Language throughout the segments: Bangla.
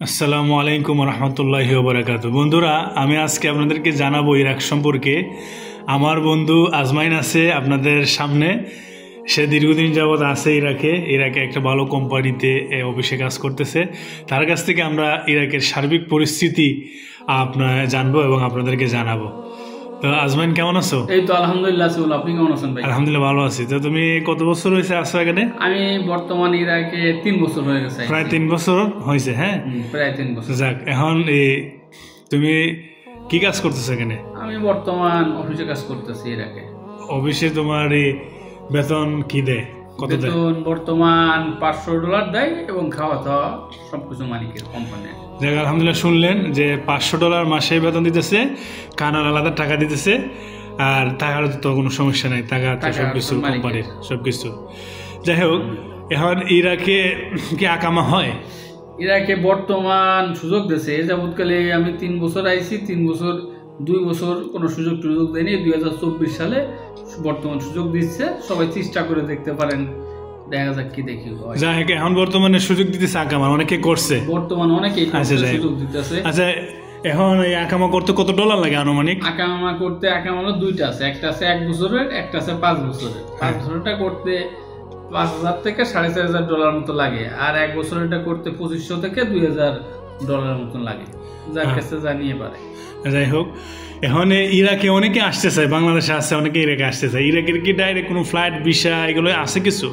আসসালামু আলাইকুম রহমতুল্লাহি ওয়া বারাকাতুহু। বন্ধুরা, আমি আজকে আপনাদেরকে জানাবো ইরাক সম্পর্কে। আমার বন্ধু আজমাইন আছে আপনাদের সামনে। সে দীর্ঘদিন যাবৎ আছে ইরাকে একটা ভালো কোম্পানিতে অফিসে কাজ করতেছে। তার কাছ থেকে আমরা ইরাকের সার্বিক পরিস্থিতি আপনারা জানবো এবং আপনাদেরকে জানাবো। তো আজমাইন, কেমন আছো? এই তো আলহামদুলিল্লাহ। আপনি কেমন আছেন ভাই? আলহামদুলিল্লাহ ভালো আছি। তো তুমি কত বছর হয়েছে আসছো এখানে? আমি বর্তমানে ইরাকে 3 বছর হয়ে গেছে। প্রায় 3 বছর হয়েছে। হ্যাঁ, প্রায় 3 বছর। যাক, এখন তুমি কি কাজ করতেছো এখানে? আমি বর্তমান অফিসে কাজ করতেছি ইরাকে। অফিসে তোমার বেতন কি দেয়? কত দেয়? বেতন বর্তমান $500 দেয় এবং খাওয়া দাওয়া সবকিছু মালিকের কোম্পানি। যাক, আলহামদুলিল্লাহ, শুনলেন যে $500 মাসে বেতন দিতেছে, কানার আলাদা টাকা দিতেছে, আর টাকার তো কোনো সমস্যা নাই, টাকা তো সবকিছু কোম্পানির সবকিছু। যাই হোক, এখন ইরাকে কি আকামা হয়? ইরাকে বর্তমান সুযোগ দিয়েছে। এ যাবৎকালে আমি 3 বছর আইছি, 2 বছর কোনো সুযোগ দেয়নি। 2024 সালে বর্তমান সুযোগ দিচ্ছে। সবাই চেষ্টা করে দেখতে পারেন, দেখা যাক কি দেখি। যাই হোক, এখন বর্তমানে সুযোগ দিতেছে আকামা, অনেকে করছে বর্তমান অনেকেই সুযোগ দিতেছে। আচ্ছা, এখন এই আকামা করতে কত ডলার লাগে আনুমানিক? আকামা করতে দুইটা আছে, একটা আছে 1 বছরের, একটা আছে 5 বছরের। 5 বছরটা করতে $5,000 থেকে $4,500 মতো লাগে, আর 1 বছরটা করতে $2,500 থেকে $2,000 মতো লাগে, যার কাছে জানিয়ে পারে। যাই হোক, এখন ইরাকে অনেকে আসতে চায়, বাংলাদেশে আছে অনেকে ইরাকে আসতে চায়। ইরাকের কি ডাইরেক্ট কোনো ফ্লাইট ভিসা এগুলো আছে কিছু?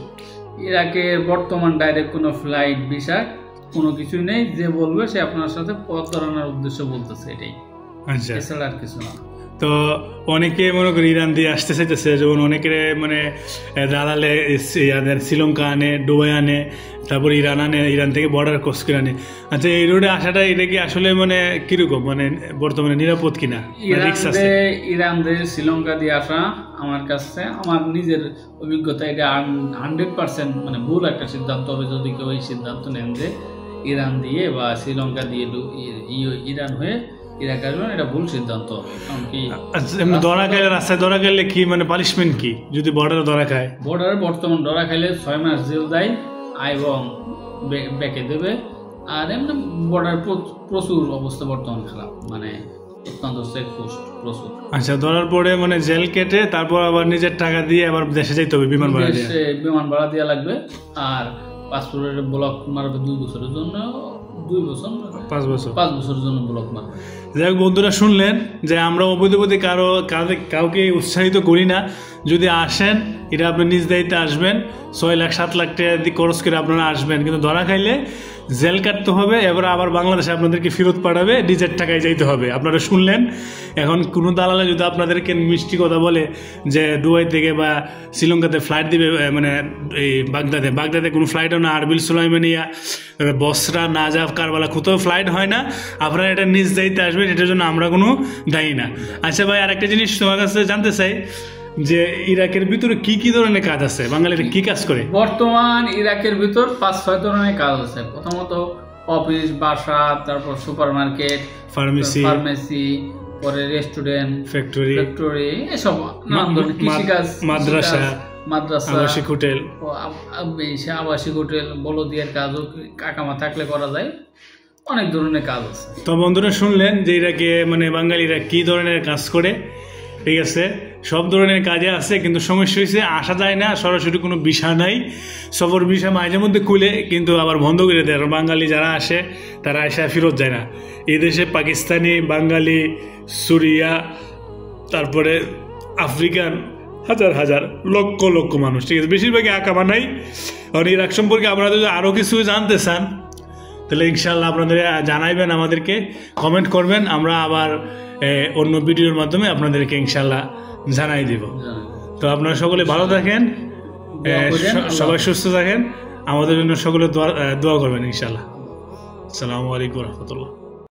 ইরাকের বর্তমান ডাইরেক্ট কোনো ফ্লাইট ভিসা কোনো কিছু নেই। যে বলবে সে আপনার সাথে পথ ধরানোর উদ্দেশ্য বলতেছে, এটাই। আচ্ছা, এছাড়া আর কিছু না। তো অনেকে মনে করি ইরান দিয়ে আসতে চাইতেছে, যেমন অনেকের মানে দালালে শ্রীলঙ্কা আনে, দুবাই আনে, তারপর ইরান আনে, ইরান থেকে বর্ডার ক্রস করে আনে। আচ্ছা, এই রোডে আসাটা এটা কি আসলে মানে কিরকম, মানে বর্তমানে নিরাপদ কিনা? ইরান দিয়ে শ্রীলঙ্কা দিয়ে আসা আমার কাছে, আমার নিজের অভিজ্ঞতা, এটা 100% মানে ভুল একটা সিদ্ধান্ত হবে যদি কেউ এই সিদ্ধান্ত নেন যে ইরান দিয়ে বা শ্রীলঙ্কা দিয়ে ইরান হয়ে ইরাক আসবেন। এটা ভুল সিদ্ধান্ত হবে। কারণ কি, ধরা খাইলে, রাস্তায় ধরা খাইলে কি মানে পানিশমেন্ট কি যদি বর্ডারে ধরা খায়? বর্ডারে বর্তমান ধরা খাইলে 6 মাস জেল দেয় এবং ব্যাকে দেবে। আর এমনি বর্ডার প্রচুর অবস্থা বর্তমান খারাপ, মানে অত্যন্ত চেকপোস্ট প্রচুর। আচ্ছা, ধরার পরে মানে জেল কেটে তারপর আবার নিজের টাকা দিয়ে আবার দেশে যাইতে হবে, বিমান ভাড়া দেওয়া লাগবে। আর পাসপোর্টের ব্লক মারবে 2 বছরের জন্য, 5 বছরের জন্য ব্লক মারবে। যাই হোক বন্ধুরা, শুনলেন যে আমরা অবৈধ কাউকে উৎসাহিত করি না। যদি আসেন, এটা আপনি নিজ দায়িত্বে আসবেন। 6 লাখ 7 লাখ টাকা দিয়ে খরচ করে আপনারা আসবেন, কিন্তু ধরা খাইলে জেল কাটতে হবে, এবার আবার বাংলাদেশে আপনাদেরকে ফেরত পাঠাবে, নিজের টাকায় যাইতে হবে। আপনারা শুনলেন। এখন কোনো দালালে যদি আপনাদেরকে মিষ্টি কথা বলে যে দুবাই থেকে বা শ্রীলঙ্কাতে ফ্লাইট দিবে, মানে এই বাগদাদে কোনো ফ্লাইটও না, আরবিল সুলাইমানিয়া, বসরা, নাজাফ, কারবালা, কোথাও ফ্লাইট হয় না। আপনারা এটা নিজ দায়িত্বে আসবেন, এটার জন্য আমরা কোনো দায়ী না। আচ্ছা ভাই, আরেকটা জিনিস তোমার কাছে জানতে চাই যে ইরাকের ভিতরে কি কি ধরনের কাজ আছে, বাঙালিরা কি কাজ করে? বর্তমান ইরাকের ভিতর 5-6 ধরনের কাজ আছে। প্রথমত অফিস, বাসা, তারপর সুপার মার্কেট, ফার্মেসি, পরে রেস্টুরেন্ট, ফ্যাক্টরি, এসব নানান ধরনের কৃষিকাজ, মাদ্রাসা, আবাসিক হোটেল, বলদিয়ার কাজও কাকামা থাকলে করা যায়। অনেক ধরনের কাজ আছে। তো বন্ধুরা, শুনলেন যে ইরাকে মানে বাঙালিরা কি ধরনের কাজ করে। ঠিক আছে, সব ধরনের কাজে আছে, কিন্তু সমস্যা হয়েছে আসা যায় না, সরাসরি কোনো ভিসা নাই। সফর ভিসা মাঝে মধ্যে খুলে কিন্তু আবার বন্ধ করে দেয়। বাঙালি যারা আসে তারা এসে ফেরত যায় না। এই দেশে পাকিস্তানি, বাঙালি, সুরিয়া, তারপরে আফ্রিকান হাজার লক্ষ মানুষ। ঠিক আছে, বেশিরভাগই আকামা নাই। আর ইরাক সম্পর্কে আপনারা যদি আরও কিছু জানতে চান তাহলে ইনশাল্লাহ আপনাদের জানাইবেন, আমাদেরকে কমেন্ট করবেন। আমরা আবার অন্য ভিডিওর মাধ্যমে আপনাদেরকে ইনশাল্লাহ জানাই দিব। তো আপনারা সকলে ভালো থাকেন, সবাই সুস্থ থাকেন, আমাদের জন্য সকলে দোয়া করবেন ইনশাল্লাহ। আসসালামু আলাইকুম রহমতুল্লাহ।